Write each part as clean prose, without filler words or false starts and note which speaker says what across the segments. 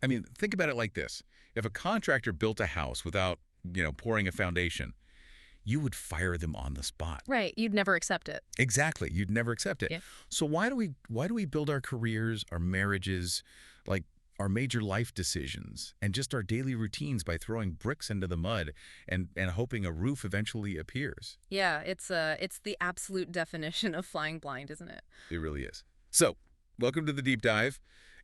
Speaker 1: I mean, think about it like this. If a contractor built a house without, pouring a foundation, you would fire them on the spot.
Speaker 2: Right. You'd never accept it.
Speaker 1: Exactly. You'd never accept it.
Speaker 2: Yeah.
Speaker 1: So why do we build our careers, our marriages, like our major life decisions, and just our daily routines by throwing bricks into the mud and hoping a roof eventually appears?
Speaker 2: Yeah, it's the absolute definition of flying blind, isn't it?
Speaker 1: It really is. So, welcome to the deep dive.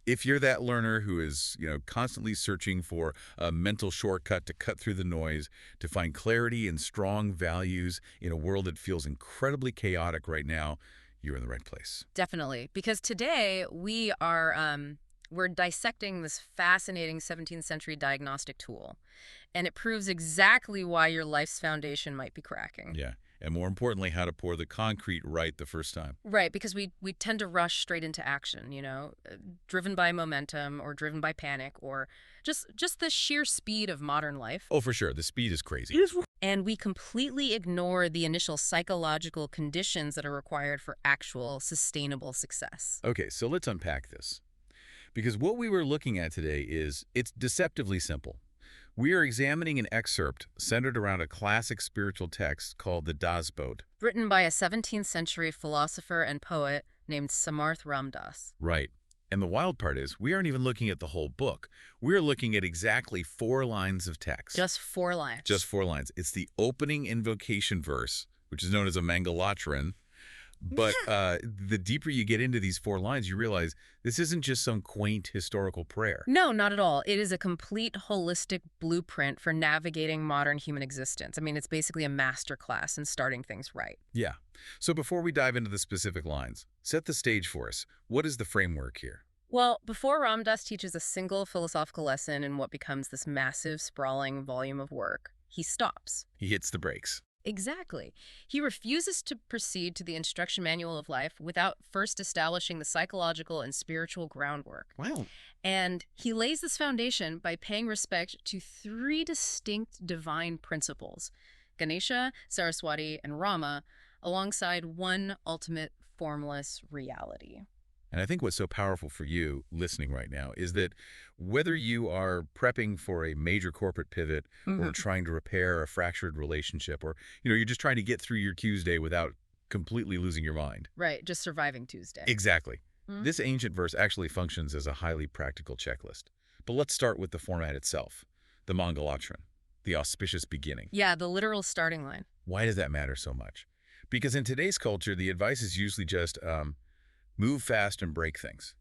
Speaker 1: If you're that learner who is, constantly searching for a mental shortcut to cut through the noise, to find clarity and strong values in a world that feels incredibly chaotic right now, you're in the right place.
Speaker 2: Definitely. Because today we're dissecting this fascinating 17th century diagnostic tool, and it proves exactly why your life's foundation might be cracking.
Speaker 1: Yeah. And more importantly, how to pour the concrete right the first time.
Speaker 2: Right, because we tend to rush straight into action, driven by momentum or driven by panic or just the sheer speed of modern life.
Speaker 1: Oh, for sure. The speed is crazy.
Speaker 2: And we completely ignore the initial psychological conditions that are required for actual sustainable success.
Speaker 1: Okay, so let's unpack this. Because what we were looking at today it's deceptively simple. We are examining an excerpt centered around a classic spiritual text called the Dasbodh.
Speaker 2: Written by a 17th century philosopher and poet named Samarth Ramdas.
Speaker 1: Right. And the wild part is we aren't even looking at the whole book. We're looking at exactly 4 lines of text.
Speaker 2: Just 4 lines.
Speaker 1: Just 4 lines. It's the opening invocation verse, which is known as a Mangalaacharan. But the deeper you get into these 4 lines, you realize this isn't just some quaint historical prayer.
Speaker 2: No, not at all. It is a complete holistic blueprint for navigating modern human existence. I mean, it's basically a masterclass in starting things right.
Speaker 1: Yeah. So before we dive into the specific lines, set the stage for us. What is the framework here?
Speaker 2: Well, before Ramdas teaches a single philosophical lesson in what becomes this massive, sprawling volume of work, he stops.
Speaker 1: He hits the brakes.
Speaker 2: Exactly. He refuses to proceed to the instruction manual of life without first establishing the psychological and spiritual groundwork.
Speaker 1: Wow.
Speaker 2: And he lays this foundation by paying respect to 3 distinct divine principles, Ganesha, Saraswati, and Rama, alongside one ultimate formless reality.
Speaker 1: And I think what's so powerful for you listening right now is that whether you are prepping for a major corporate pivot or trying to repair a fractured relationship or, you're just trying to get through your Tuesday without completely losing your mind.
Speaker 2: Right, just surviving Tuesday.
Speaker 1: Exactly. This ancient verse actually functions as a highly practical checklist. But let's start with the format itself, the Mangalaacharan, the auspicious beginning.
Speaker 2: Yeah, the literal starting line.
Speaker 1: Why does that matter so much? Because in today's culture, the advice is usually just move fast and break things.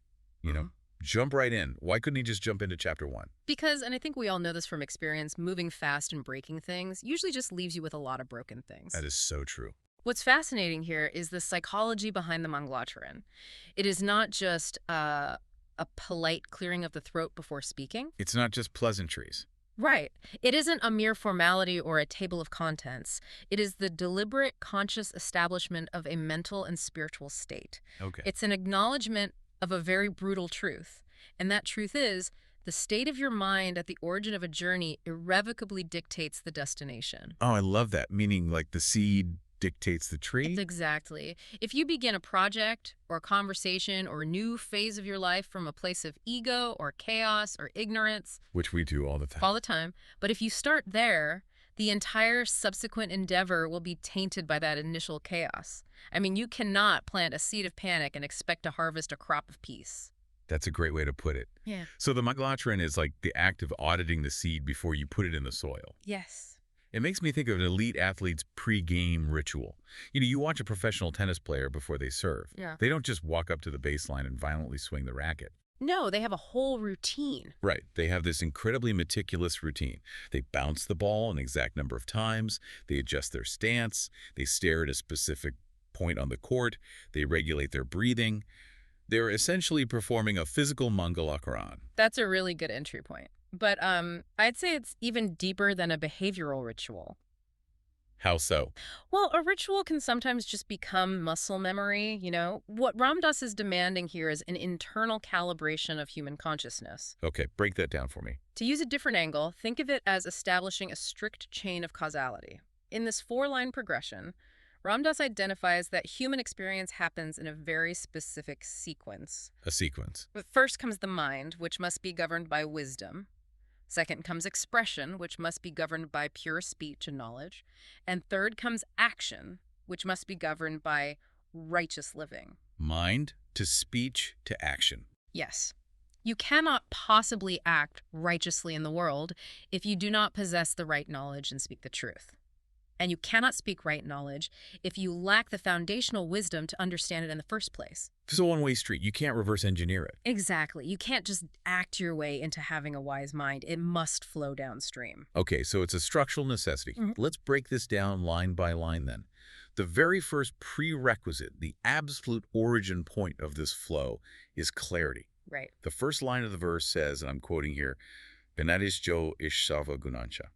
Speaker 1: Jump right in. Why couldn't he just jump into chapter 1?
Speaker 2: Because, and I think we all know this from experience, moving fast and breaking things usually just leaves you with a lot of broken things.
Speaker 1: That is so true.
Speaker 2: What's fascinating here is the psychology behind the Mangalaacharan. It is not just a polite clearing of the throat before speaking.
Speaker 1: It's not just pleasantries.
Speaker 2: Right. It isn't a mere formality or a table of contents. It is the deliberate, conscious establishment of a mental and spiritual state.
Speaker 1: Okay.
Speaker 2: It's an acknowledgement of a very brutal truth. And that truth is, the state of your mind at the origin of a journey irrevocably dictates the destination.
Speaker 1: Oh, I love that. Meaning like the seed dictates the tree?
Speaker 2: Exactly. If you begin a project or a conversation or a new phase of your life from a place of ego or chaos or ignorance,
Speaker 1: which we do all the time.
Speaker 2: All the time. But if you start there, the entire subsequent endeavor will be tainted by that initial chaos. I mean, you cannot plant a seed of panic and expect to harvest a crop of peace.
Speaker 1: That's a great way to put it.
Speaker 2: Yeah.
Speaker 1: So the Mangalaacharan is like the act of auditing the seed before you put it in the soil.
Speaker 2: Yes.
Speaker 1: It makes me think of an elite athlete's pre-game ritual. You watch a professional tennis player before they serve.
Speaker 2: Yeah.
Speaker 1: They don't just walk up to the baseline and violently swing the racket.
Speaker 2: No, they have a whole routine.
Speaker 1: Right. They have this incredibly meticulous routine. They bounce the ball an exact number of times. They adjust their stance. They stare at a specific point on the court. They regulate their breathing. They're essentially performing a physical Mangalaacharan.
Speaker 2: That's a really good entry point. But I'd say it's even deeper than a behavioral ritual.
Speaker 1: How so?
Speaker 2: Well, a ritual can sometimes just become muscle memory, What Ramdas is demanding here is an internal calibration of human consciousness.
Speaker 1: Okay, break that down for me.
Speaker 2: To use a different angle, think of it as establishing a strict chain of causality. In this 4-line progression, Ramdas identifies that human experience happens in a very specific sequence.
Speaker 1: A sequence.
Speaker 2: But first comes the mind, which must be governed by wisdom. Second comes expression, which must be governed by pure speech and knowledge. And third comes action, which must be governed by righteous living.
Speaker 1: Mind to speech to action.
Speaker 2: Yes. You cannot possibly act righteously in the world if you do not possess the right knowledge and speak the truth. And you cannot speak right knowledge if you lack the foundational wisdom to understand it in the first place.
Speaker 1: It's a one-way street. You can't reverse engineer it.
Speaker 2: Exactly. You can't just act your way into having a wise mind. It must flow downstream.
Speaker 1: Okay, so it's a structural necessity. Let's break this down line by line then. The very first prerequisite, the absolute origin point of this flow, is clarity.
Speaker 2: Right.
Speaker 1: The first line of the verse says, and I'm quoting here, Benedis Jo ish salva gunancha.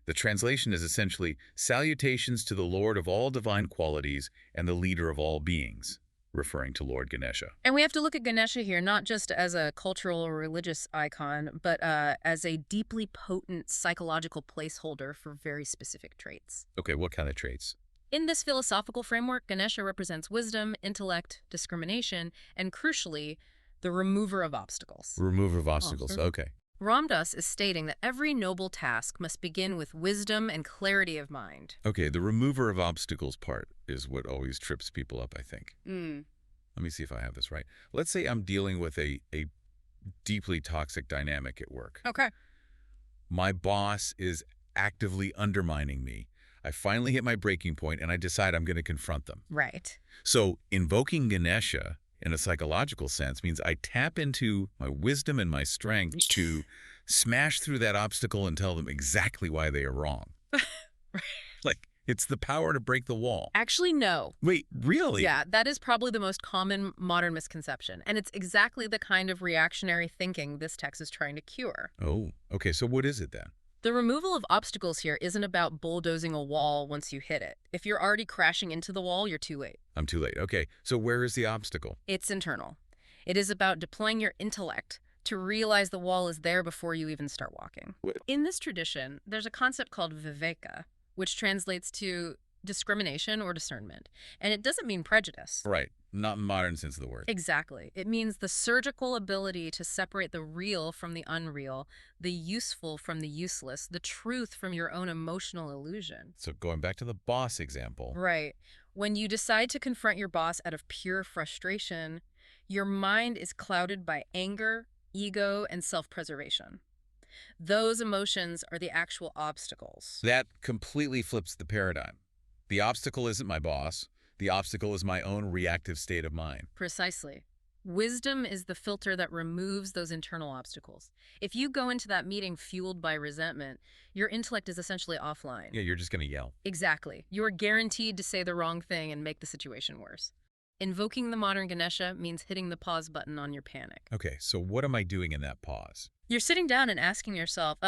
Speaker 1: The translation is essentially, salutations to the Lord of all divine qualities and the leader of all beings, referring to Lord Ganesha.
Speaker 2: And we have to look at Ganesha here not just as a cultural or religious icon, but as a deeply potent psychological placeholder for very specific traits.
Speaker 1: Okay, what kind of traits?
Speaker 2: In this philosophical framework, Ganesha represents wisdom, intellect, discrimination, and crucially, the remover of obstacles.
Speaker 1: Remover of obstacles, okay.
Speaker 2: Ramdas is stating that every noble task must begin with wisdom and clarity of mind.
Speaker 1: Okay, the remover of obstacles part is what always trips people up, I think. Let me see if I have this right. Let's say I'm dealing with a deeply toxic dynamic at work.
Speaker 2: Okay.
Speaker 1: My boss is actively undermining me. I finally hit my breaking point and I decide I'm going to confront them.
Speaker 2: Right.
Speaker 1: So invoking Ganesha in a psychological sense means I tap into my wisdom and my strength to smash through that obstacle and tell them exactly why they are wrong. Like, it's the power to break the wall.
Speaker 2: Actually, no.
Speaker 1: Wait, really?
Speaker 2: Yeah, that is probably the most common modern misconception. And it's exactly the kind of reactionary thinking this text is trying to cure.
Speaker 1: Oh, okay. So what is it then?
Speaker 2: The removal of obstacles here isn't about bulldozing a wall once you hit it. If you're already crashing into the wall, you're too late.
Speaker 1: I'm too late. Okay, so where is the obstacle?
Speaker 2: It's internal. It is about deploying your intellect to realize the wall is there before you even start walking. In this tradition, there's a concept called viveka, which translates to discrimination or discernment. And it doesn't mean prejudice.
Speaker 1: Right, not in modern sense of the word.
Speaker 2: Exactly. It means the surgical ability to separate the real from the unreal, the useful from the useless, the truth from your own emotional illusion.
Speaker 1: So going back to the boss example.
Speaker 2: Right. When you decide to confront your boss out of pure frustration, your mind is clouded by anger, ego, and self-preservation. Those emotions are the actual obstacles.
Speaker 1: That completely flips the paradigm. The obstacle isn't my boss. The obstacle is my own reactive state of mind.
Speaker 2: Precisely. Wisdom is the filter that removes those internal obstacles. If you go into that meeting fueled by resentment, your intellect is essentially offline.
Speaker 1: Yeah, you're just going to yell.
Speaker 2: Exactly. You are guaranteed to say the wrong thing and make the situation worse. Invoking the modern Ganesha means hitting the pause button on your panic.
Speaker 1: Okay, so what am I doing in that pause?
Speaker 2: You're sitting down and asking yourself,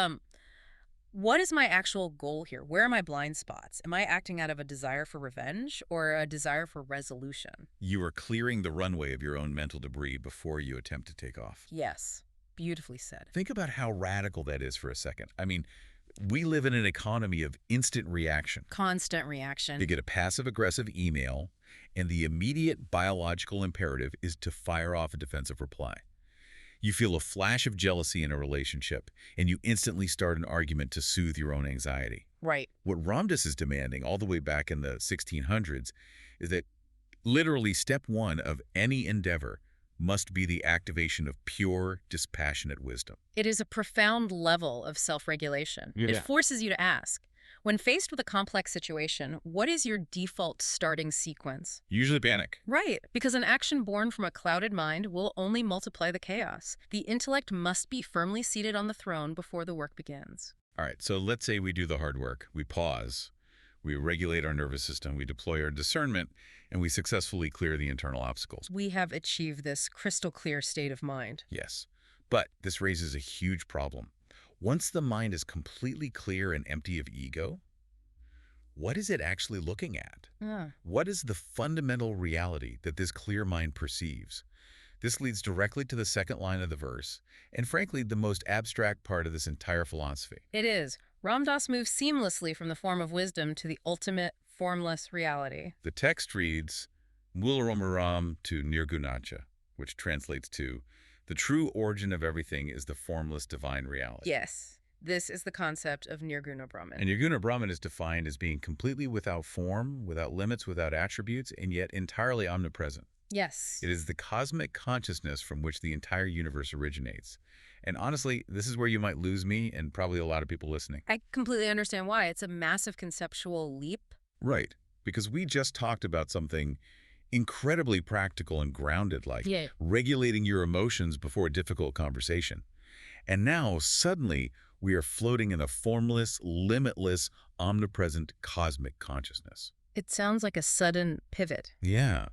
Speaker 2: what is my actual goal here? Where are my blind spots? Am I acting out of a desire for revenge or a desire for resolution?
Speaker 1: You are clearing the runway of your own mental debris before you attempt to take off.
Speaker 2: Yes. Beautifully said.
Speaker 1: Think about how radical that is for a second. I mean, we live in an economy of instant reaction.
Speaker 2: Constant reaction.
Speaker 1: You get a passive-aggressive email, and the immediate biological imperative is to fire off a defensive reply. You feel a flash of jealousy in a relationship, and you instantly start an argument to soothe your own anxiety.
Speaker 2: Right.
Speaker 1: What Ramdas is demanding all the way back in the 1600s is that literally step one of any endeavor must be the activation of pure, dispassionate wisdom.
Speaker 2: It is a profound level of self-regulation.
Speaker 1: Yeah.
Speaker 2: It forces you to ask, when faced with a complex situation, what is your default starting sequence?
Speaker 1: Usually panic.
Speaker 2: Right, because an action born from a clouded mind will only multiply the chaos. The intellect must be firmly seated on the throne before the work begins.
Speaker 1: All right, so let's say we do the hard work. We pause. We regulate our nervous system. We deploy our discernment, and we successfully clear the internal obstacles.
Speaker 2: We have achieved this crystal clear state of mind.
Speaker 1: Yes, but this raises a huge problem. Once the mind is completely clear and empty of ego, what is it actually looking at? What is the fundamental reality that this clear mind perceives? This leads directly to the second line of the verse, and frankly, the most abstract part of this entire philosophy.
Speaker 2: It is. Ramdas moves seamlessly from the form of wisdom to the ultimate formless reality.
Speaker 1: The text reads, Mulararam to Nirgunacha, which translates to, the true origin of everything is the formless divine reality.
Speaker 2: Yes, this is the concept of Nirguna Brahman.
Speaker 1: And Nirguna Brahman is defined as being completely without form, without limits, without attributes, and yet entirely omnipresent.
Speaker 2: Yes.
Speaker 1: It is the cosmic consciousness from which the entire universe originates. And honestly, this is where you might lose me and probably a lot of people listening.
Speaker 2: I completely understand why. It's a massive conceptual leap.
Speaker 1: Right, because we just talked about something incredibly practical and grounded, like
Speaker 2: Yeah.
Speaker 1: regulating your emotions before a difficult conversation. And now, suddenly, we are floating in a formless, limitless, omnipresent cosmic consciousness.
Speaker 2: It sounds like a sudden pivot.
Speaker 1: Yeah.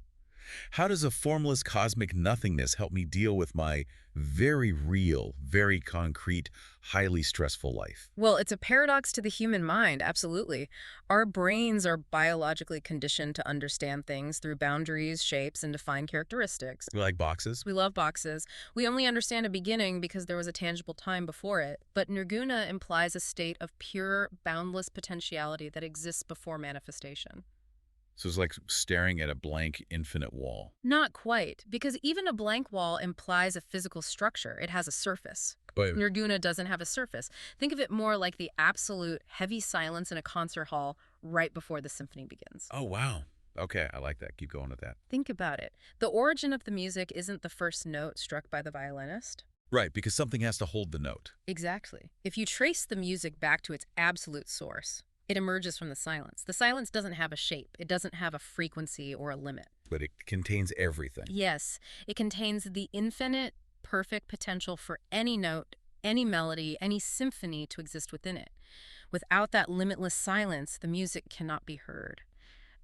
Speaker 1: How does a formless cosmic nothingness help me deal with my very real, very concrete, highly stressful life?
Speaker 2: Well, it's a paradox to the human mind, absolutely. Our brains are biologically conditioned to understand things through boundaries, shapes, and defined characteristics.
Speaker 1: We like boxes?
Speaker 2: We love boxes. We only understand a beginning because there was a tangible time before it. But nirguna implies a state of pure, boundless potentiality that exists before manifestation.
Speaker 1: So it's like staring at a blank, infinite wall.
Speaker 2: Not quite, because even a blank wall implies a physical structure. It has a surface.
Speaker 1: But
Speaker 2: Nirguna doesn't have a surface. Think of it more like the absolute heavy silence in a concert hall right before the symphony begins.
Speaker 1: oh, wow. Okay, I like that. Keep going with that.
Speaker 2: Think about it. The origin of the music isn't the first note struck by the violinist.
Speaker 1: Right, because something has to hold the note.
Speaker 2: Exactly. If you trace the music back to its absolute source, it emerges from the silence. The silence doesn't have a shape. It doesn't have a frequency or a limit.
Speaker 1: But it contains everything.
Speaker 2: Yes, it contains the infinite, perfect potential for any note, any melody, any symphony to exist within it. Without that limitless silence, the music cannot be heard.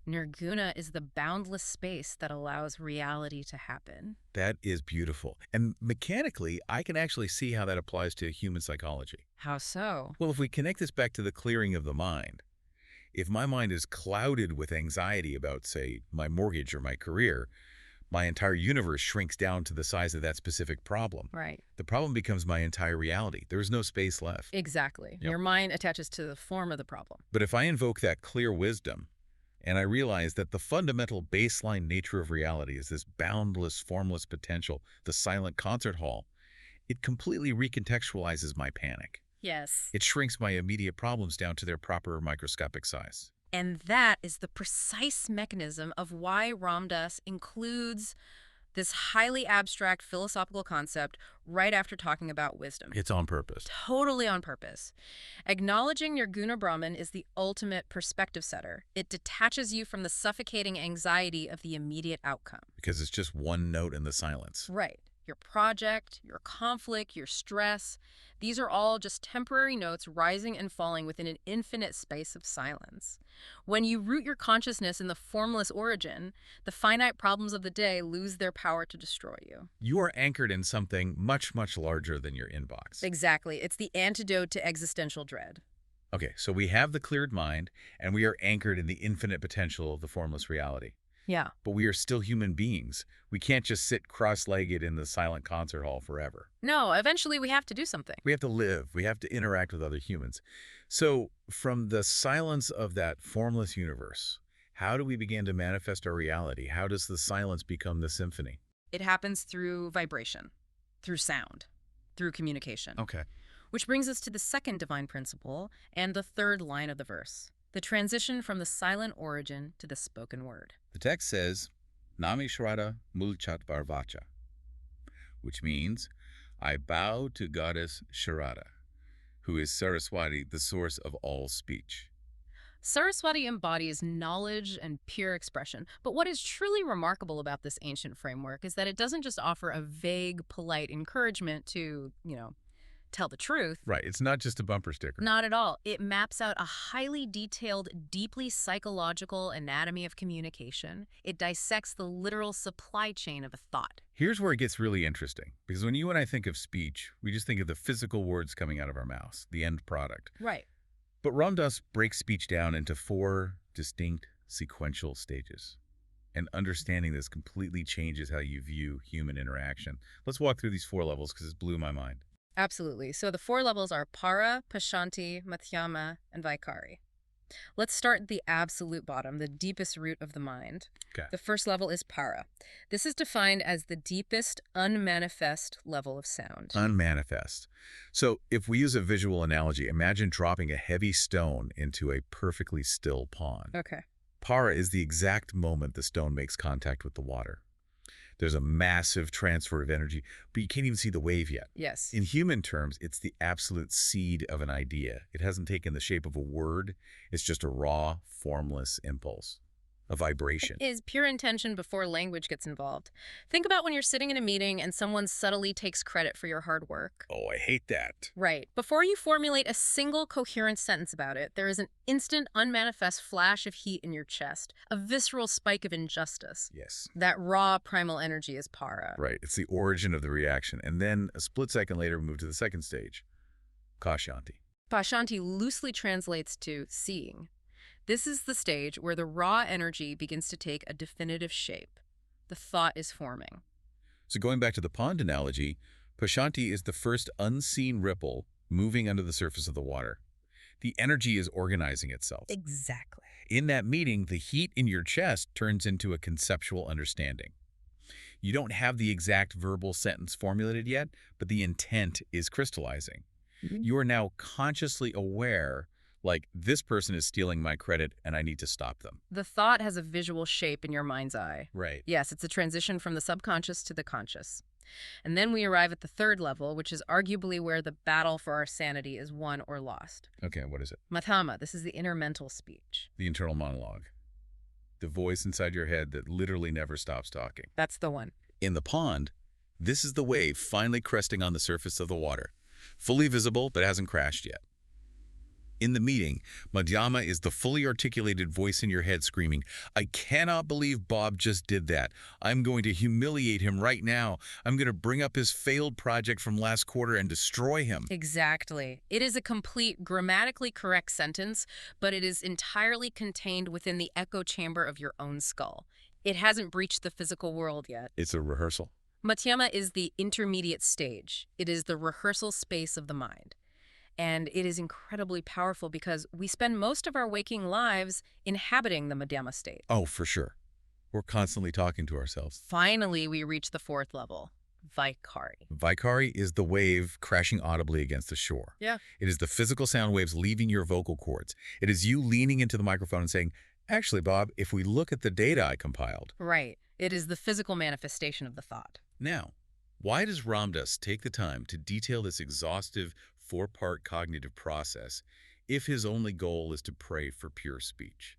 Speaker 2: Nirguna is the boundless space that allows reality to happen.
Speaker 1: That is beautiful. And mechanically, I can actually see how that applies to human psychology.
Speaker 2: How so?
Speaker 1: Well, if we connect this back to the clearing of the mind, if my mind is clouded with anxiety about, say, my mortgage or my career, my entire universe shrinks down to the size of that specific problem.
Speaker 2: Right.
Speaker 1: The problem becomes my entire reality. There's no space left.
Speaker 2: Exactly.
Speaker 1: Yep.
Speaker 2: Your mind attaches to the form of the problem.
Speaker 1: But if I invoke that clear wisdom, and I realize that the fundamental baseline nature of reality is this boundless, formless potential, the silent concert hall, it completely recontextualizes my panic.
Speaker 2: Yes.
Speaker 1: It shrinks my immediate problems down to their proper microscopic size.
Speaker 2: And that is the precise mechanism of why Ramdas includes this highly abstract philosophical concept right after talking about wisdom.
Speaker 1: It's on purpose.
Speaker 2: Totally on purpose. Acknowledging Nirguna Brahman is the ultimate perspective setter. It detaches you from the suffocating anxiety of the immediate outcome.
Speaker 1: Because it's just one note in the silence.
Speaker 2: Right. Your project, your conflict, your stress, these are all just temporary notes rising and falling within an infinite space of silence. When you root your consciousness in the formless origin, the finite problems of the day lose their power to destroy you.
Speaker 1: You are anchored in something much, much larger than your inbox.
Speaker 2: Exactly. It's the antidote to existential dread.
Speaker 1: Okay, so we have the cleared mind, and we are anchored in the infinite potential of the formless reality.
Speaker 2: Yeah.
Speaker 1: But we are still human beings. We can't just sit cross-legged in the silent concert hall forever.
Speaker 2: No, eventually we have to do something.
Speaker 1: We have to live. We have to interact with other humans. So from the silence of that formless universe, how do we begin to manifest our reality? How does the silence become the symphony?
Speaker 2: It happens through vibration, through sound, through communication.
Speaker 1: Okay.
Speaker 2: Which brings us to the second divine principle and the third line of the verse, the transition from the silent origin to the spoken word.
Speaker 1: The text says, Nami Shrada Mulchat Varvacha, which means, I bow to goddess Sharada, who is Saraswati, the source of all speech.
Speaker 2: Saraswati embodies knowledge and pure expression, but what is truly remarkable about this ancient framework is that it doesn't just offer a vague, polite encouragement to, tell the truth.
Speaker 1: Right, it's not just a bumper sticker.
Speaker 2: Not at all. It maps out a highly detailed, deeply psychological anatomy of communication. It dissects the literal supply chain of a thought.
Speaker 1: Here's where it gets really interesting, because when you and I think of speech, we just think of the physical words coming out of our mouths, the end product.
Speaker 2: Right.
Speaker 1: But Ramdas breaks speech down into 4 distinct sequential stages. And understanding this completely changes how you view human interaction. Let's walk through these 4 levels because it blew my mind.
Speaker 2: Absolutely. So the 4 levels are para, pashanti, madhyama, and vaikari. Let's start at the absolute bottom, the deepest root of the mind.
Speaker 1: Okay.
Speaker 2: The first level is para. This is defined as the deepest, unmanifest level of sound.
Speaker 1: Unmanifest. So if we use a visual analogy, imagine dropping a heavy stone into a perfectly still pond.
Speaker 2: Okay.
Speaker 1: Para is the exact moment the stone makes contact with the water. There's a massive transfer of energy, but you can't even see the wave yet.
Speaker 2: Yes.
Speaker 1: In human terms, it's the absolute seed of an idea. It hasn't taken the shape of a word. It's just a raw, formless impulse, a vibration.
Speaker 2: Is pure intention before language gets involved. Think about when you're sitting in a meeting and someone subtly takes credit for your hard work.
Speaker 1: Oh, I hate that.
Speaker 2: Right. Before you formulate a single coherent sentence about it, there is an instant, unmanifest flash of heat in your chest, a visceral spike of injustice.
Speaker 1: Yes.
Speaker 2: That raw primal energy is para.
Speaker 1: Right. It's the origin of the reaction. And then a split second later, we move to the second stage, Kashanti.
Speaker 2: Pashanti loosely translates to seeing. This is the stage where the raw energy begins to take a definitive shape. The thought is forming.
Speaker 1: So going back to the pond analogy, Pashanti is the first unseen ripple moving under the surface of the water. The energy is organizing itself.
Speaker 2: Exactly.
Speaker 1: In that meeting, the heat in your chest turns into a conceptual understanding. You don't have the exact verbal sentence formulated yet, but the intent is crystallizing. You are now consciously aware, like, this person is stealing my credit and I need to stop them.
Speaker 2: The thought has a visual shape in your mind's eye.
Speaker 1: Right.
Speaker 2: Yes, it's a transition from the subconscious to the conscious. And then we arrive at the third level, which is arguably where the battle for our sanity is won or lost.
Speaker 1: Okay, what is it?
Speaker 2: Madhyama, this is the inner mental speech.
Speaker 1: The internal monologue. The voice inside your head that literally never stops talking.
Speaker 2: That's the one.
Speaker 1: In the pond, this is the wave finally cresting on the surface of the water. Fully visible, but hasn't crashed yet. In the meeting, Madhyama is the fully articulated voice in your head screaming, I cannot believe Bob just did that. I'm going to humiliate him right now. I'm going to bring up his failed project from last quarter and destroy him.
Speaker 2: Exactly. It is a complete, grammatically correct sentence, but it is entirely contained within the echo chamber of your own skull. It hasn't breached the physical world yet.
Speaker 1: It's a rehearsal.
Speaker 2: Madhyama is the intermediate stage. It is the rehearsal space of the mind. And it is incredibly powerful because we spend most of our waking lives inhabiting the Madhyama state.
Speaker 1: Oh, for sure. We're constantly talking to ourselves.
Speaker 2: Finally, we reach the fourth level, Vaikari.
Speaker 1: Vaikari is the wave crashing audibly against the shore.
Speaker 2: Yeah.
Speaker 1: It is the physical sound waves leaving your vocal cords. It is you leaning into the microphone and saying, actually, Bob, if we look at the data I compiled.
Speaker 2: Right. It is the physical manifestation of the thought.
Speaker 1: Now, why does Ramdas take the time to detail this exhaustive four-part cognitive process if his only goal is to pray for pure speech?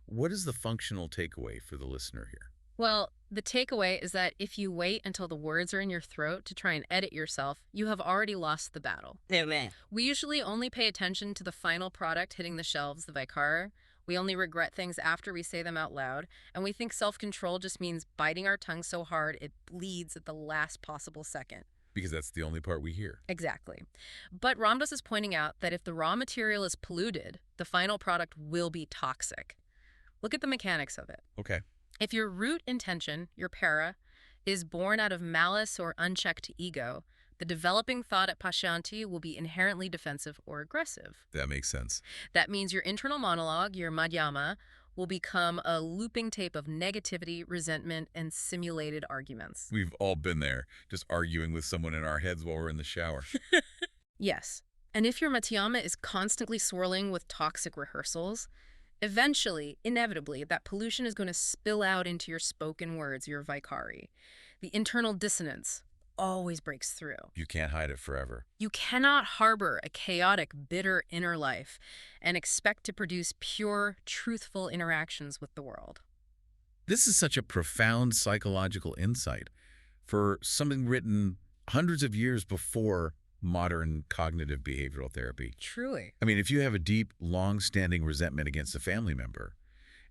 Speaker 1: What is the functional takeaway for the listener here?
Speaker 2: Well, the takeaway is that if you wait until the words are in your throat to try and edit yourself, you have already lost the battle.
Speaker 3: Amen.
Speaker 2: We usually only pay attention to the final product hitting the shelves, the Vaikara. We only regret things after we say them out loud, and we think self-control just means biting our tongue so hard it bleeds at the last possible second.
Speaker 1: Because that's the only part we hear.
Speaker 2: Exactly. But Ramdas is pointing out that if the raw material is polluted, the final product will be toxic. Look at the mechanics of it.
Speaker 1: Okay.
Speaker 2: If your root intention, your para, is born out of malice or unchecked ego, the developing thought at Pashanti will be inherently defensive or aggressive.
Speaker 1: That makes sense.
Speaker 2: That means your internal monologue, your madhyama, will become a looping tape of negativity, resentment, and simulated arguments.
Speaker 1: We've all been there, just arguing with someone in our heads while we're in the shower.
Speaker 2: Yes. And if your madhyama is constantly swirling with toxic rehearsals, eventually, inevitably, that pollution is going to spill out into your spoken words, your Vaikari. The internal dissonance always breaks through.
Speaker 1: You can't hide it forever.
Speaker 2: You cannot harbor a chaotic, bitter inner life and expect to produce pure, truthful interactions with the world.
Speaker 1: This is such a profound psychological insight for something written hundreds of years before modern cognitive behavioral therapy.
Speaker 2: Truly.
Speaker 1: I mean, if you have a deep, long-standing resentment against a family member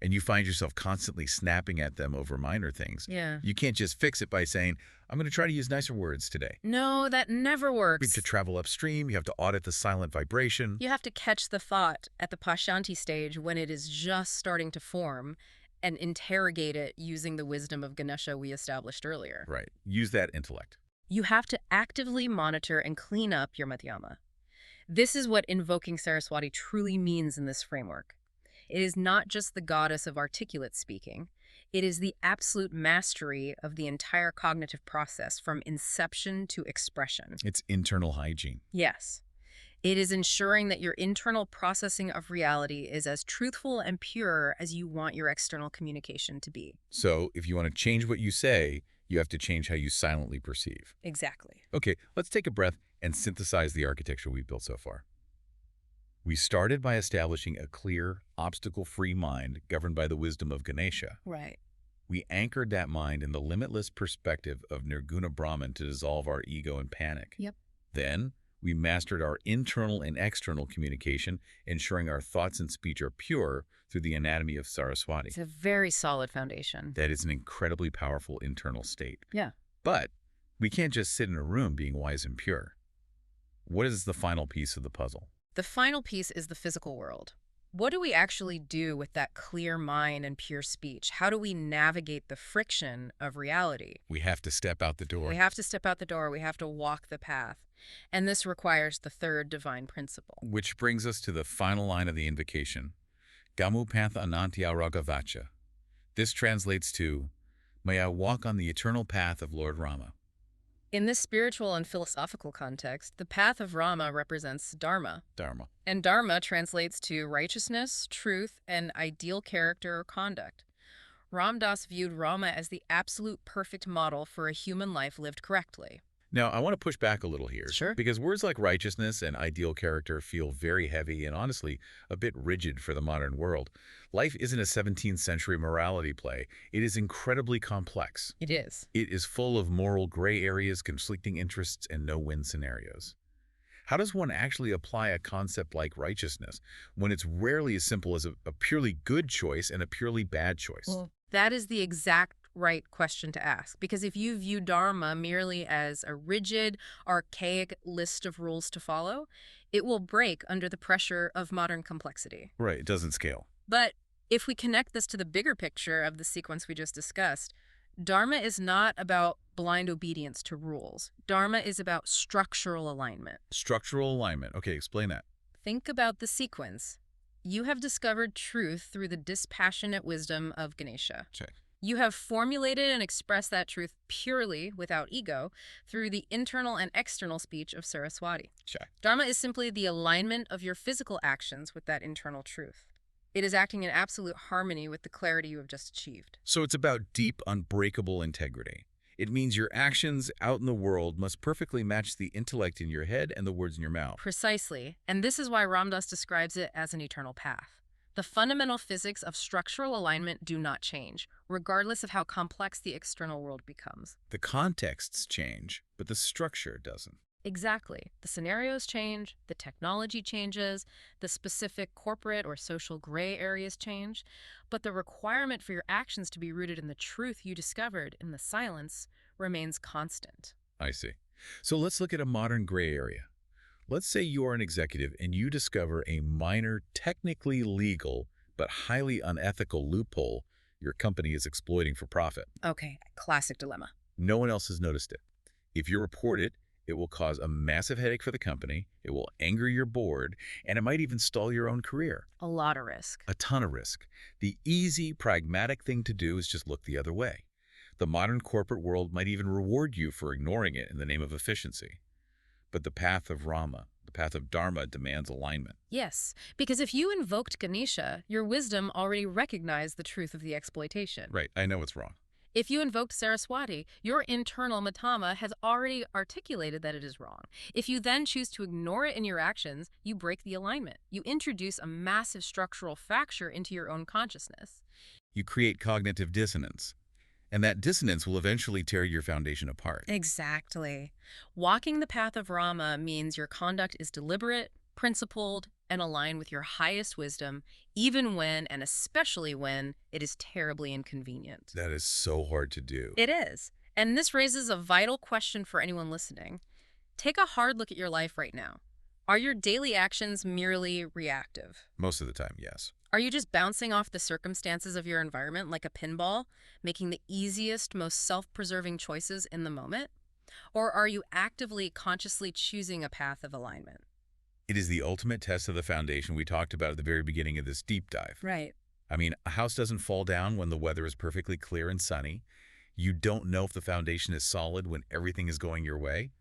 Speaker 1: and you find yourself constantly snapping at them over minor things,
Speaker 2: Yeah.
Speaker 1: you can't just fix it by saying, I'm going to try to use nicer words today.
Speaker 2: No, that never works.
Speaker 1: To travel upstream, you have to audit the silent vibration.
Speaker 2: You have to catch the thought at the Pashanti stage when it is just starting to form and interrogate it using the wisdom of Ganesha we established earlier.
Speaker 1: Right. Use that intellect.
Speaker 2: You have to actively monitor and clean up your madhyama. This is what invoking Saraswati truly means in this framework. It is not just the goddess of articulate speaking. It is the absolute mastery of the entire cognitive process from inception to expression.
Speaker 1: It's internal hygiene.
Speaker 2: Yes. It is ensuring that your internal processing of reality is as truthful and pure as you want your external communication to be.
Speaker 1: So if you want to change what you say, you have to change how you silently perceive.
Speaker 2: Exactly.
Speaker 1: Okay, let's take a breath and synthesize the architecture we've built so far. We started by establishing a clear, obstacle-free mind governed by the wisdom of Ganesha.
Speaker 2: Right.
Speaker 1: We anchored that mind in the limitless perspective of Nirguna Brahman to dissolve our ego and panic.
Speaker 2: Yep.
Speaker 1: Then, we mastered our internal and external communication, ensuring our thoughts and speech are pure through the anatomy of Saraswati.
Speaker 2: It's a very solid foundation.
Speaker 1: That is an incredibly powerful internal state.
Speaker 2: Yeah.
Speaker 1: But we can't just sit in a room being wise and pure. What is the final piece of the puzzle?
Speaker 2: The final piece is the physical world. What do we actually do with that clear mind and pure speech? How do we navigate the friction of reality?
Speaker 1: We have to step out the door.
Speaker 2: We have to step out the door. We have to walk the path. And this requires the third divine principle.
Speaker 1: Which brings us to the final line of the invocation, Gamu Pantha Anantya Ragavacha. This translates to, may I walk on the eternal path of Lord Rama.
Speaker 2: In this spiritual and philosophical context, the path of Rama represents dharma.
Speaker 1: Dharma.
Speaker 2: And dharma translates to righteousness, truth, and ideal character or conduct. Ramdas viewed Rama as the absolute perfect model for a human life lived correctly.
Speaker 1: Now, I want to push back a little here.
Speaker 2: Sure.
Speaker 1: Because words like righteousness and ideal character feel very heavy and honestly a bit rigid for the modern world. Life isn't a 17th century morality play. It is incredibly complex.
Speaker 2: It is.
Speaker 1: It is full of moral gray areas, conflicting interests, and no-win scenarios. How does one actually apply a concept like righteousness when it's rarely as simple as a purely good choice and a purely bad choice?
Speaker 2: Well, that is the exact right question to ask. Because if you view dharma merely as a rigid, archaic list of rules to follow, it will break under the pressure of modern complexity.
Speaker 1: Right, it doesn't scale.
Speaker 2: But if we connect this to the bigger picture of the sequence we just discussed, dharma is not about blind obedience to rules. Dharma is about structural alignment.
Speaker 1: Structural alignment. Okay, explain that.
Speaker 2: Think about the sequence. You have discovered truth through the dispassionate wisdom of Ganesha.
Speaker 1: Check.
Speaker 2: You have formulated and expressed that truth purely, without ego, through the internal and external speech of Saraswati.
Speaker 1: Check.
Speaker 2: Dharma is simply the alignment of your physical actions with that internal truth. It is acting in absolute harmony with the clarity you have just achieved.
Speaker 1: So it's about deep, unbreakable integrity. It means your actions out in the world must perfectly match the intellect in your head and the words in your mouth.
Speaker 2: Precisely. And this is why Ramdas describes it as an eternal path. The fundamental physics of structural alignment do not change, regardless of how complex the external world becomes.
Speaker 1: The contexts change, but the structure doesn't.
Speaker 2: Exactly. The scenarios change, the technology changes, the specific corporate or social gray areas change, but the requirement for your actions to be rooted in the truth you discovered in the silence remains constant.
Speaker 1: I see. So let's look at a modern gray area. Let's say you are an executive and you discover a minor, technically legal, but highly unethical loophole your company is exploiting for profit.
Speaker 2: Okay, classic dilemma.
Speaker 1: No one else has noticed it. If you report it, it will cause a massive headache for the company, it will anger your board, and it might even stall your own career.
Speaker 2: A lot of risk.
Speaker 1: A ton of risk. The easy, pragmatic thing to do is just look the other way. The modern corporate world might even reward you for ignoring it in the name of efficiency. But the path of Rama, the path of Dharma, demands alignment.
Speaker 2: Yes, because if you invoked Ganesha, your wisdom already recognized the truth of the exploitation.
Speaker 1: Right, I know it's wrong.
Speaker 2: If you invoked Saraswati, your internal Matama has already articulated that it is wrong. If you then choose to ignore it in your actions, you break the alignment. You introduce a massive structural fracture into your own consciousness.
Speaker 1: You create cognitive dissonance. And that dissonance will eventually tear your foundation apart.
Speaker 2: Exactly. Walking the path of Rama means your conduct is deliberate, principled, and aligned with your highest wisdom, even when, and especially when, it is terribly inconvenient.
Speaker 1: That is so hard to do.
Speaker 2: It is. And this raises a vital question for anyone listening. Take a hard look at your life right now. Are your daily actions merely reactive?
Speaker 1: Most of the time, yes.
Speaker 2: Are you just bouncing off the circumstances of your environment like a pinball, making the easiest, most self-preserving choices in the moment? Or are you actively, consciously choosing a path of alignment?
Speaker 1: It is the ultimate test of the foundation we talked about at the very beginning of this deep dive.
Speaker 2: Right.
Speaker 1: I mean, a house doesn't fall down when the weather is perfectly clear and sunny. You don't know if the foundation is solid when everything is going your way.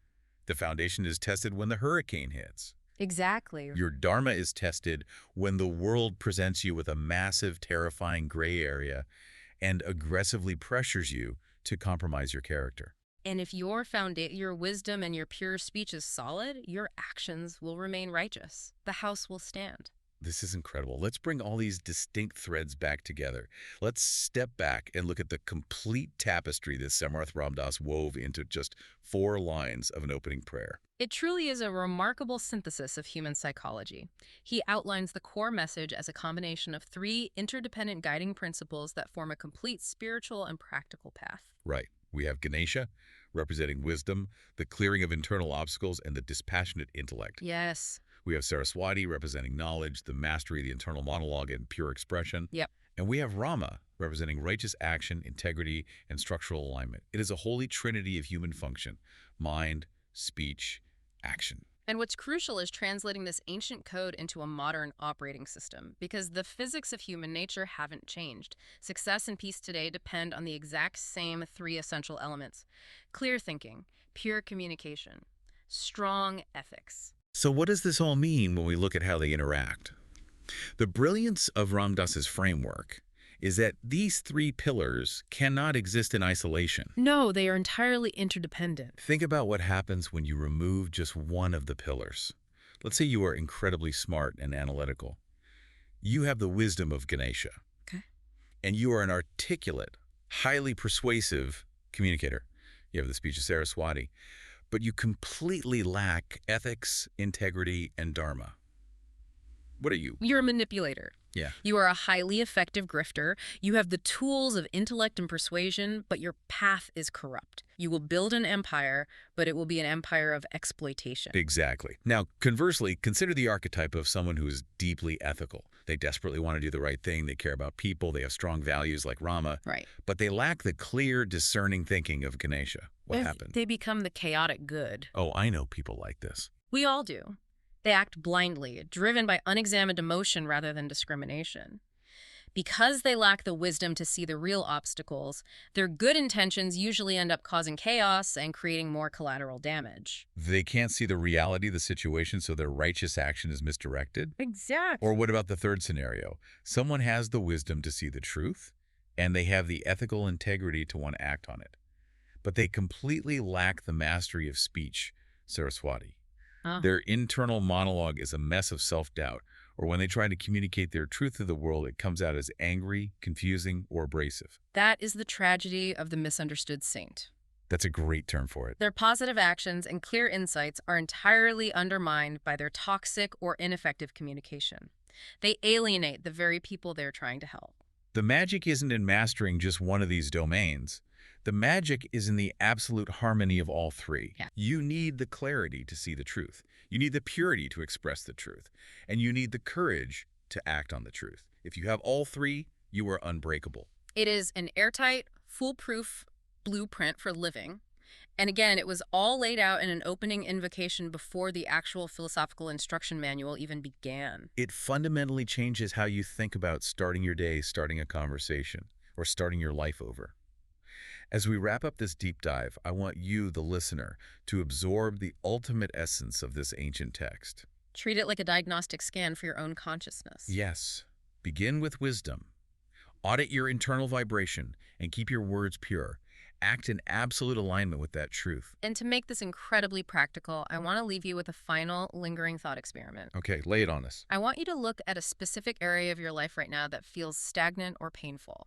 Speaker 1: The foundation is tested when the hurricane hits.
Speaker 2: Exactly.
Speaker 1: Your dharma is tested when the world presents you with a massive, terrifying gray area and aggressively pressures you to compromise your character.
Speaker 2: And if your wisdom and your pure speech is solid, your actions will remain righteous. The house will stand.
Speaker 1: This is incredible. Let's bring all these distinct threads back together. Let's step back and look at the complete tapestry that Samarth Ramdas wove into just 4 lines of an opening prayer.
Speaker 2: It truly is a remarkable synthesis of human psychology. He outlines the core message as a combination of 3 interdependent guiding principles that form a complete spiritual and practical path.
Speaker 1: Right. We have Ganesha, representing wisdom, the clearing of internal obstacles, and the dispassionate intellect.
Speaker 2: Yes.
Speaker 1: We have Saraswati, representing knowledge, the mastery of the internal monologue, and pure expression.
Speaker 2: Yep.
Speaker 1: And we have Rama, representing righteous action, integrity, and structural alignment. It is a holy trinity of human function: mind, speech, action.
Speaker 2: And what's crucial is translating this ancient code into a modern operating system, because the physics of human nature haven't changed. Success and peace today depend on the exact same 3 essential elements: clear thinking, pure communication, strong ethics.
Speaker 1: So what does this all mean when we look at how they interact? The brilliance of Ramdas's framework is that these 3 pillars cannot exist in isolation.
Speaker 2: No, they are entirely interdependent.
Speaker 1: Think about what happens when you remove just one of the pillars. Let's say you are incredibly smart and analytical. You have the wisdom of Ganesha.
Speaker 2: Okay.
Speaker 1: And you are an articulate, highly persuasive communicator. You have the speech of Saraswati. But you completely lack ethics, integrity, and dharma. What are you?
Speaker 2: You're a manipulator.
Speaker 1: Yeah.
Speaker 2: You are a highly effective grifter. You have the tools of intellect and persuasion, but your path is corrupt. You will build an empire, but it will be an empire of exploitation.
Speaker 1: Exactly. Now, conversely, consider the archetype of someone who is deeply ethical. They desperately want to do the right thing. They care about people. They have strong values like Rama.
Speaker 2: Right.
Speaker 1: But they lack the clear, discerning thinking of Ganesha. What happened?
Speaker 2: They become the chaotic good.
Speaker 1: Oh, I know people like this.
Speaker 2: We all do. They act blindly, driven by unexamined emotion rather than discrimination. Because they lack the wisdom to see the real obstacles, their good intentions usually end up causing chaos and creating more collateral damage.
Speaker 1: They can't see the reality of the situation, so their righteous action is misdirected?
Speaker 2: Exactly.
Speaker 1: Or what about the third scenario? Someone has the wisdom to see the truth, and they have the ethical integrity to want to act on it. But they completely lack the mastery of speech, Saraswati. Their internal monologue is a mess of self-doubt, or when they try to communicate their truth to the world, it comes out as angry, confusing, or abrasive.
Speaker 2: That is the tragedy of the misunderstood saint.
Speaker 1: That's a great term for it.
Speaker 2: Their positive actions and clear insights are entirely undermined by their toxic or ineffective communication. They alienate the very people they're trying to help.
Speaker 1: The magic isn't in mastering just one of these domains. The magic is in the absolute harmony of all 3.
Speaker 2: Yeah.
Speaker 1: You need the clarity to see the truth. You need the purity to express the truth. And you need the courage to act on the truth. If you have all 3, you are unbreakable.
Speaker 2: It is an airtight, foolproof blueprint for living. And again, it was all laid out in an opening invocation before the actual philosophical instruction manual even began.
Speaker 1: It fundamentally changes how you think about starting your day, starting a conversation, or starting your life over. As we wrap up this deep dive, I want you, the listener, to absorb the ultimate essence of this ancient text.
Speaker 2: Treat it like a diagnostic scan for your own consciousness.
Speaker 1: Yes. Begin with wisdom. Audit your internal vibration and keep your words pure. Act in absolute alignment with that truth.
Speaker 2: And to make this incredibly practical, I want to leave you with a final lingering thought experiment.
Speaker 1: Okay, lay it on us.
Speaker 2: I want you to look at a specific area of your life right now that feels stagnant or painful.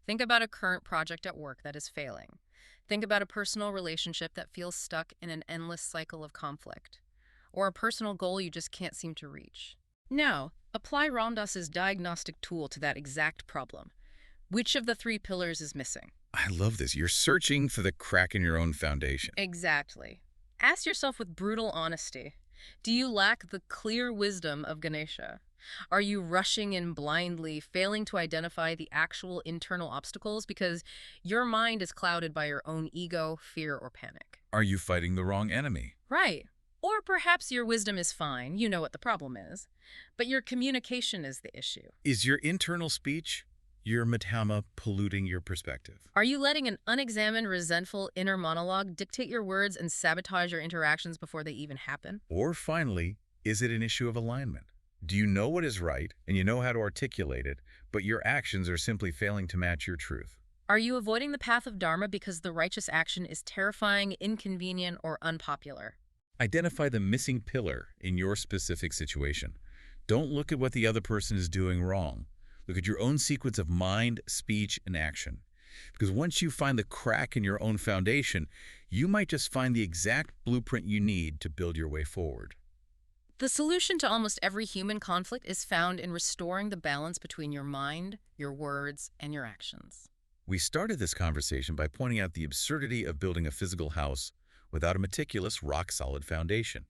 Speaker 2: Think about a current project at work that is failing. Think about a personal relationship that feels stuck in an endless cycle of conflict, or a personal goal you just can't seem to reach. Now, apply Ramdas's diagnostic tool to that exact problem. Which of the 3 pillars is missing?
Speaker 1: I love this. You're searching for the crack in your own foundation.
Speaker 2: Exactly. Ask yourself with brutal honesty, do you lack the clear wisdom of Ganesha? Are you rushing in blindly, failing to identify the actual internal obstacles because your mind is clouded by your own ego, fear, or panic?
Speaker 1: Are you fighting the wrong enemy?
Speaker 2: Right. Or perhaps your wisdom is fine, you know what the problem is, but your communication is the issue.
Speaker 1: Is your internal speech, your Madhamma, polluting your perspective?
Speaker 2: Are you letting an unexamined, resentful inner monologue dictate your words and sabotage your interactions before they even happen?
Speaker 1: Or finally, is it an issue of alignment? Do you know what is right and you know how to articulate it, but your actions are simply failing to match your truth?
Speaker 2: Are you avoiding the path of dharma because the righteous action is terrifying, inconvenient, or unpopular?
Speaker 1: Identify the missing pillar in your specific situation. Don't look at what the other person is doing wrong. Look at your own sequence of mind, speech, and action. Because once you find the crack in your own foundation, you might just find the exact blueprint you need to build your way forward.
Speaker 2: The solution to almost every human conflict is found in restoring the balance between your mind, your words, and your actions.
Speaker 1: We started this conversation by pointing out the absurdity of building a physical house without a meticulous, rock-solid foundation.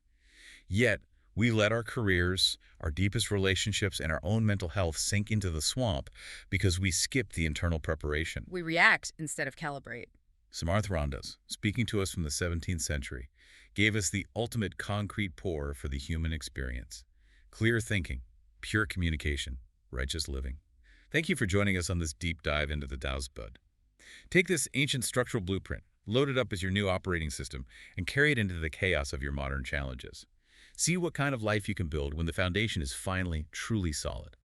Speaker 1: Yet, we let our careers, our deepest relationships, and our own mental health sink into the swamp because we skipped the internal preparation.
Speaker 2: We react instead of calibrate.
Speaker 1: Samarth Ramdas, speaking to us from the 17th century, gave us the ultimate concrete pour for the human experience. Clear thinking, pure communication, righteous living. Thank you for joining us on this deep dive into the Dasbodh. Take this ancient structural blueprint, load it up as your new operating system, and carry it into the chaos of your modern challenges. See what kind of life you can build when the foundation is finally truly solid.